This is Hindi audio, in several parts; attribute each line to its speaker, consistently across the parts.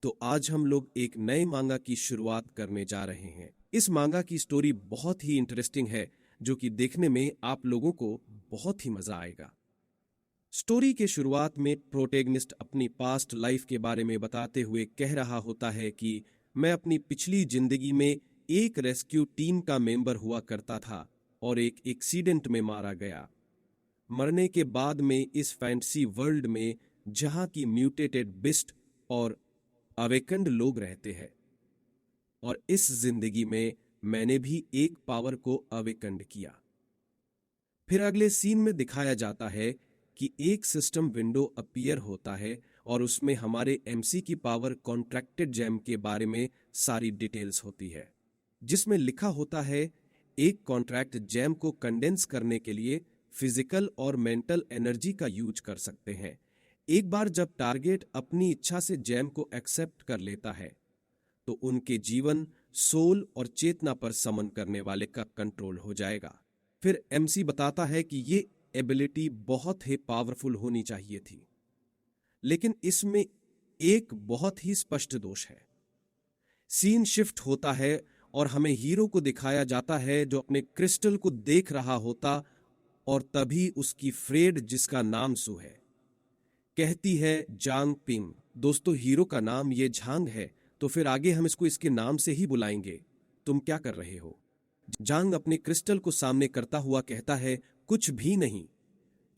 Speaker 1: तो आज हम लोग एक नए मांगा की शुरुआत करने जा रहे हैं। इस मांगा की स्टोरी बहुत ही इंटरेस्टिंग है, जो कि देखने में आप लोगों को बहुत ही मजा आएगा। स्टोरी के शुरुआत में प्रोटैगनिस्ट अपनी पास्ट लाइफ के बारे में बताते हुए कह रहा होता है कि मैं अपनी पिछली जिंदगी में एक रेस्क्यू टीम का मेंबर हुआ करता था और एक एक्सीडेंट में मारा गया। मरने के बाद में इस फैंटेसी वर्ल्ड में जहां की म्यूटेटेड बिस्ट और अवेकंड लोग रहते हैं, और इस जिंदगी में मैंने भी एक पावर को अवेकंड किया। फिर अगले सीन में दिखाया जाता है कि एक सिस्टम विंडो अपीयर होता है और उसमें हमारे एमसी की पावर कॉन्ट्रैक्टेड जेम के बारे में सारी डिटेल्स होती है, जिसमें लिखा होता है एक कॉन्ट्रैक्ट जेम को कंडेंस करने के लिए फिजिकल और मेंटल एनर्जी का यूज कर सकते हैं। एक बार जब टारगेट अपनी इच्छा से जेम को एक्सेप्ट कर लेता है तो उनके जीवन, सोल और चेतना पर समन करने वाले का कंट्रोल हो जाएगा। फिर एमसी बताता है कि ये एबिलिटी बहुत ही पावरफुल होनी चाहिए थी, लेकिन इसमें एक बहुत ही स्पष्ट दोष है। सीन शिफ्ट होता है और हमें हीरो को दिखाया जाता है जो अपने क्रिस्टल को देख रहा होता, और तभी उसकी फ्रेड, जिसका नाम सू है, कहती है जांग पिंग। दोस्तों, हीरो का नाम ये झांग है, तो फिर आगे हम इसको इसके नाम से ही बुलाएंगे। तुम क्या कर रहे हो? जांग अपने क्रिस्टल को सामने करता हुआ कहता है, कुछ भी नहीं।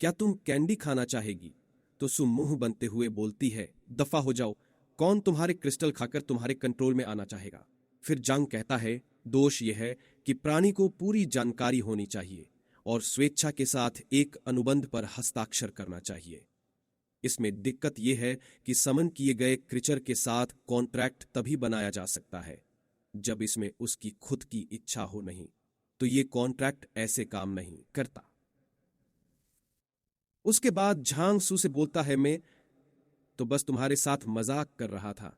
Speaker 1: क्या तुम कैंडी खाना चाहेगी? तो सु मुंह बनते हुए बोलती है, दफा हो जाओ, कौन तुम्हारे क्रिस्टल खाकर तुम्हारे कंट्रोल में आना चाहेगा? फिर जांग कहता है, दोष यह है कि प्राणी को पूरी जानकारी होनी चाहिए और स्वेच्छा के साथ एक अनुबंध पर हस्ताक्षर करना चाहिए। इसमें दिक्कत यह है कि समन किए गए क्रिचर के साथ कॉन्ट्रैक्ट तभी बनाया जा सकता है जब इसमें उसकी खुद की इच्छा हो, नहीं तो ये कॉन्ट्रैक्ट ऐसे काम नहीं करता। उसके बाद झांग सू से बोलता है, मैं तो बस तुम्हारे साथ मजाक कर रहा था।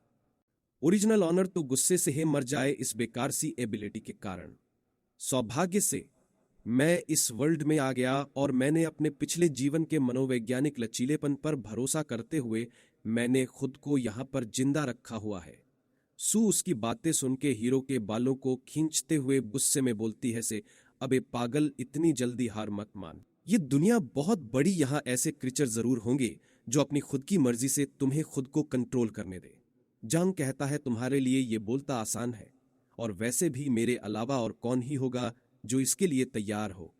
Speaker 1: ओरिजिनल ऑनर तो गुस्से से ही मर जाए इस बेकार सी एबिलिटी के कारण। सौभाग्य से मैं इस वर्ल्ड में आ गया और मैंने अपने पिछले जीवन के मनोवैज्ञानिक लचीलेपन पर भरोसा करते हुए मैंने खुद को यहां पर जिंदा रखा हुआ है। सू उसकी बातें सुन के हीरो के बालों को खींचते हुए गुस्से में बोलती है से, अबे पागल, इतनी जल्दी हार मत मान। ये दुनिया बहुत बड़ी, यहां ऐसे क्रिएचर जरूर होंगे जो अपनी खुद की मर्जी से तुम्हें खुद को कंट्रोल करने दे। जांग कहता है, तुम्हारे लिए ये बोलता आसान है, और वैसे भी मेरे अलावा और कौन ही होगा जो इसके लिए तैयार हो।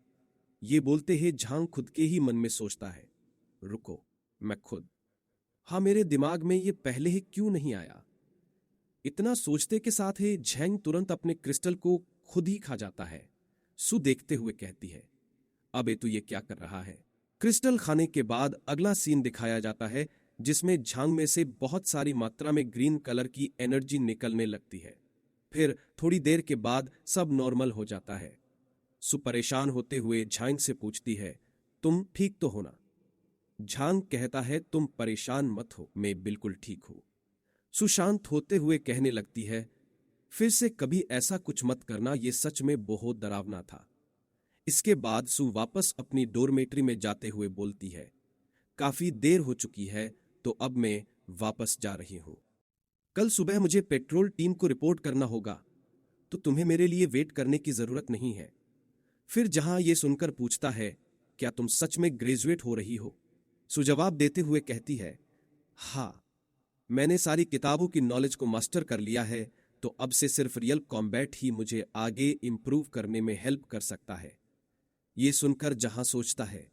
Speaker 1: ये बोलते ही झांग खुद के ही मन में सोचता है, रुको, मैं खुद, हाँ, मेरे दिमाग में ये पहले ही क्यों नहीं आया। इतना सोचते के साथ ही झैंग तुरंत अपने क्रिस्टल को खुद ही खा जाता है। सु देखते हुए कहती है, अबे तू ये क्या कर रहा है? क्रिस्टल खाने के बाद अगला सीन दिखाया जाता है जिसमें झांग में से बहुत सारी मात्रा में ग्रीन कलर की एनर्जी निकलने लगती है। फिर थोड़ी देर के बाद सब नॉर्मल हो जाता है। सु परेशान होते हुए झांग से पूछती है, तुम ठीक तो हो ना? झांग कहता है, तुम परेशान मत हो, मैं बिल्कुल ठीक हूं। सु शांत होते हुए कहने लगती है, फिर से कभी ऐसा कुछ मत करना, यह सच में बहुत डरावना था। इसके बाद सु वापस अपनी डोरमेट्री में जाते हुए बोलती है, काफी देर हो चुकी है, तो अब मैं वापस जा रही हूं। कल सुबह मुझे पेट्रोल टीम को रिपोर्ट करना होगा, तो तुम्हें मेरे लिए वेट करने की जरूरत नहीं है। फिर जहां ये सुनकर पूछता है, क्या तुम सच में ग्रेजुएट हो रही हो? सु जवाब देते हुए कहती है, हाँ, मैंने सारी किताबों की नॉलेज को मास्टर कर लिया है, तो अब से सिर्फ रियल कॉम्बैट ही मुझे आगे इंप्रूव करने में हेल्प कर सकता है। ये सुनकर जहां सोचता है,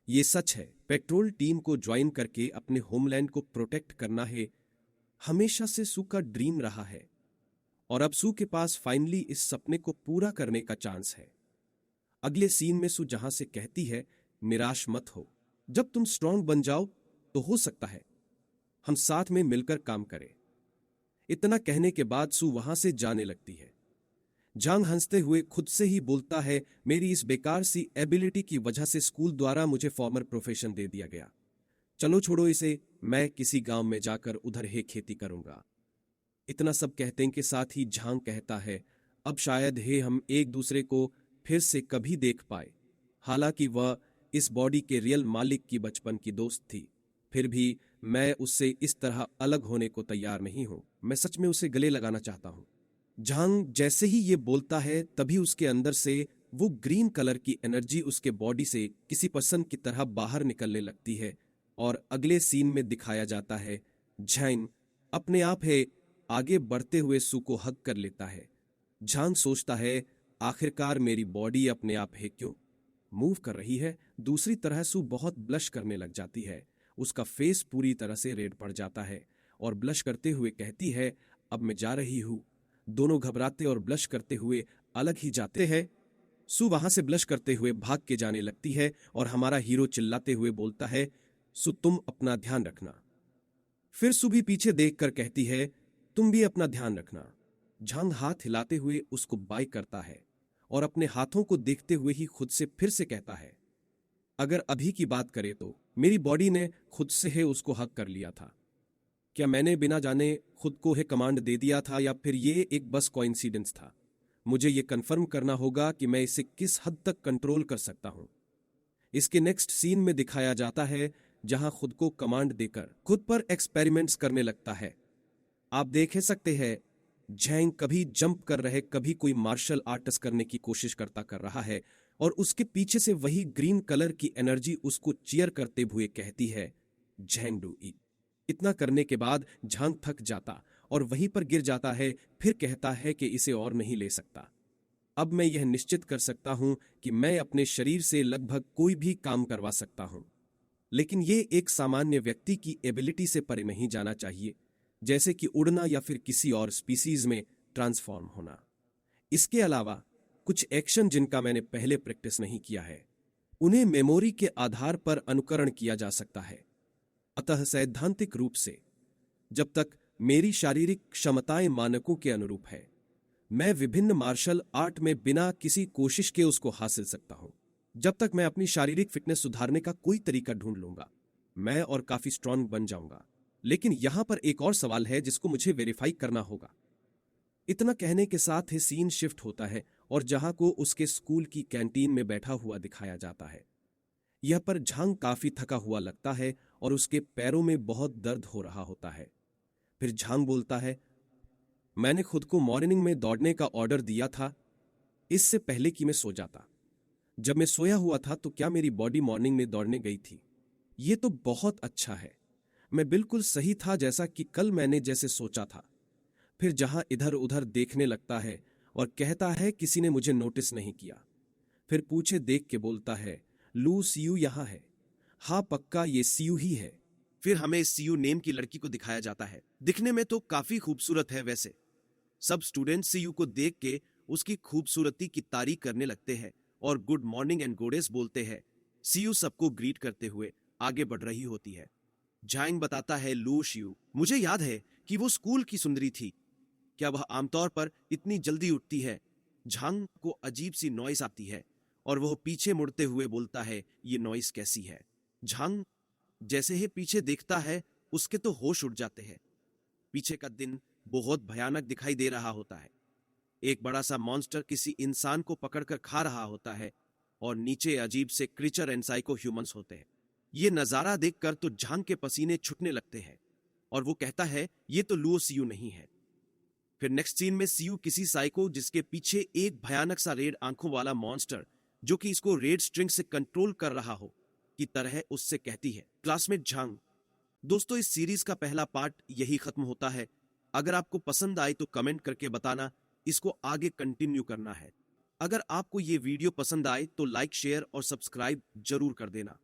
Speaker 1: ये सच है, पेट्रोल टीम को ज्वाइन करके अपने होमलैंड को प्रोटेक्ट करना है हमेशा से सू का ड्रीम रहा है, और अब सू के पास फाइनली इस सपने को पूरा करने का चांस है। अगले सीन में सू जहां से कहती है, निराश मत हो, जब तुम स्ट्रांग बन जाओ तो हो सकता है हम साथ में मिलकर काम करें। इतना कहने के बाद सू वहां से जाने लगती है। झांग हंसते हुए खुद से ही बोलता है, मेरी इस बेकार सी एबिलिटी की वजह से स्कूल द्वारा मुझे फॉर्मर प्रोफेशन दे दिया गया। चलो छोड़ो इसे, मैं किसी गांव में जाकर उधर ही खेती करूंगा। इतना सब कहते के साथ ही झांग कहता है, अब शायद ही हम एक दूसरे को फिर से कभी देख पाए। हालांकि वह इस बॉडी के रियल मालिक की बचपन की दोस्त थी, फिर भी मैं उससे इस तरह अलग होने को तैयार नहीं हूं। मैं सच में उसे गले लगाना चाहता हूं। झांग जैसे ही ये बोलता है तभी उसके अंदर से वो ग्रीन कलर की एनर्जी उसके बॉडी से किसी पर्सन की तरह बाहर निकलने लगती है और अगले सीन में दिखाया जाता है झैंग अपने आप है आगे बढ़ते हुए सू को हग कर लेता है। झांग सोचता है आखिरकार मेरी बॉडी अपने आप है क्यों मूव कर रही है। दूसरी तरह सू बहुत ब्लश करने लग जाती है। उसका फेस पूरी तरह से रेड पड़ जाता है और ब्लश करते हुए कहती है अब मैं जा रही हूं। दोनों घबराते और ब्लश करते हुए अलग ही जाते हैं। सू वहां से ब्लश करते हुए भाग के जाने लगती है और हमारा हीरो चिल्लाते हुए बोलता है सू तुम अपना ध्यान रखना। फिर सू भी पीछे देखकर कहती है तुम भी अपना ध्यान रखना। झांग हाथ हिलाते हुए उसको बाय करता है और अपने हाथों को देखते हुए ही खुद से फिर से कहता है अगर अभी की बात करें तो मेरी बॉडी ने खुद से है उसको हक कर लिया था। क्या मैंने बिना जाने खुद को है कमांड दे दिया था या फिर ये एक बस कोइंसिडेंस था। मुझे ये कंफर्म करना होगा कि मैं इसे किस हद तक कंट्रोल कर सकता हूं। इसके नेक्स्ट सीन में दिखाया जाता है जहां खुद को कमांड देकर खुद पर एक्सपेरिमेंट्स करने लगता है। आप देख ही सकते हैं झैंग कभी जंप कर रहे कभी कोई मार्शल आर्ट्स करने की कोशिश करता कर रहा है और उसके पीछे से वही ग्रीन कलर की एनर्जी उसको चीयर करते हुए कहती है झैंग डू इट। इतना करने के बाद झांग थक जाता और वहीं पर गिर जाता है। फिर कहता है कि इसे और नहीं ले सकता। अब मैं यह निश्चित कर सकता हूं कि मैं अपने शरीर से लगभग कोई भी काम करवा सकता हूं, लेकिन ये एक सामान्य व्यक्ति की एबिलिटी से परे नहीं जाना चाहिए, जैसे कि उड़ना या फिर किसी और स्पीसीज में ट्रांसफॉर्म होना। इसके अलावा कुछ एक्शन जिनका मैंने पहले प्रैक्टिस नहीं किया है उन्हें मेमोरी के आधार पर अनुकरण किया जा सकता है। अतः सैद्धांतिक रूप से जब तक मेरी शारीरिक क्षमताएं मानकों के अनुरूप है मैं विभिन्न मार्शल आर्ट में बिना किसी कोशिश के उसको हासिल सकता हूं। जब तक मैं अपनी शारीरिक फिटनेस सुधारने का कोई तरीका ढूंढ लूंगा मैं और काफी स्ट्रांग बन जाऊंगा। लेकिन यहां पर एक और सवाल है जिसको मुझे वेरीफाई करना होगा। इतना कहने के साथ ही सीन शिफ्ट होता है और जहां को उसके स्कूल की कैंटीन में बैठा हुआ दिखाया जाता है। यह पर झांग काफी थका हुआ लगता है और उसके पैरों में बहुत दर्द हो रहा होता है। फिर झांग बोलता है मैंने खुद को मॉर्निंग में दौड़ने का ऑर्डर दिया था इससे पहले कि मैं सो जाता। जब मैं सोया हुआ था तो क्या मेरी बॉडी मॉर्निंग में दौड़ने गई थी। यह तो बहुत अच्छा है। मैं बिल्कुल सही था जैसा कि कल मैंने जैसे सोचा था। फिर जहां इधर उधर देखने लगता है और कहता है किसी ने मुझे नोटिस नहीं किया। फिर पूछे देख के बोलता है लू सीयू यहां है। हाँ पक्का ये सीयू ही है। फिर हमें सीयू नेम की लड़की को दिखाया जाता है। दिखने में तो काफी खूबसूरत है। वैसे सब स्टूडेंट सीयू को देख के उसकी खूबसूरती की तारीफ करने लगते हैं और गुड मॉर्निंग एंड गोडेस बोलते हैं। सीयू सबको ग्रीट करते हुए आगे बढ़ रही होती है। झांग बताता है लू शियू मुझे याद है कि वो स्कूल की सुंदरी थी। क्या वह आमतौर पर इतनी जल्दी उठती है। झांग को अजीब सी नॉइस आती है और वह पीछे मुड़ते हुए बोलता है ये नॉइस कैसी है। झांग जैसे ही पीछे देखता है उसके तो होश उड़ जाते हैं। पीछे का दिन बहुत भयानक दिखाई दे रहा होता है। एक बड़ा सा मॉन्स्टर किसी इंसान को पकड़कर खा रहा होता है और नीचे अजीब से क्रीचर एंड साइको ह्यूमंस होते हैं। ये नजारा देखकर तो झांग के पसीने छूटने लगते हैं और वो कहता है ये तो लुओ सीयू नहीं है। फिर नेक्स्ट सीन में सीयू किसी साइको जिसके पीछे एक भयानक सा रेड आंखों वाला मॉन्स्टर जो कि इसको रेड स्ट्रिंग से कंट्रोल कर रहा हो की तरह उससे कहती है क्लासमेट झांग। दोस्तों इस सीरीज का पहला पार्ट यही खत्म होता है। अगर आपको पसंद आए तो कमेंट करके बताना इसको आगे कंटिन्यू करना है। अगर आपको ये वीडियो पसंद आए तो लाइक शेयर और सब्सक्राइब जरूर कर देना।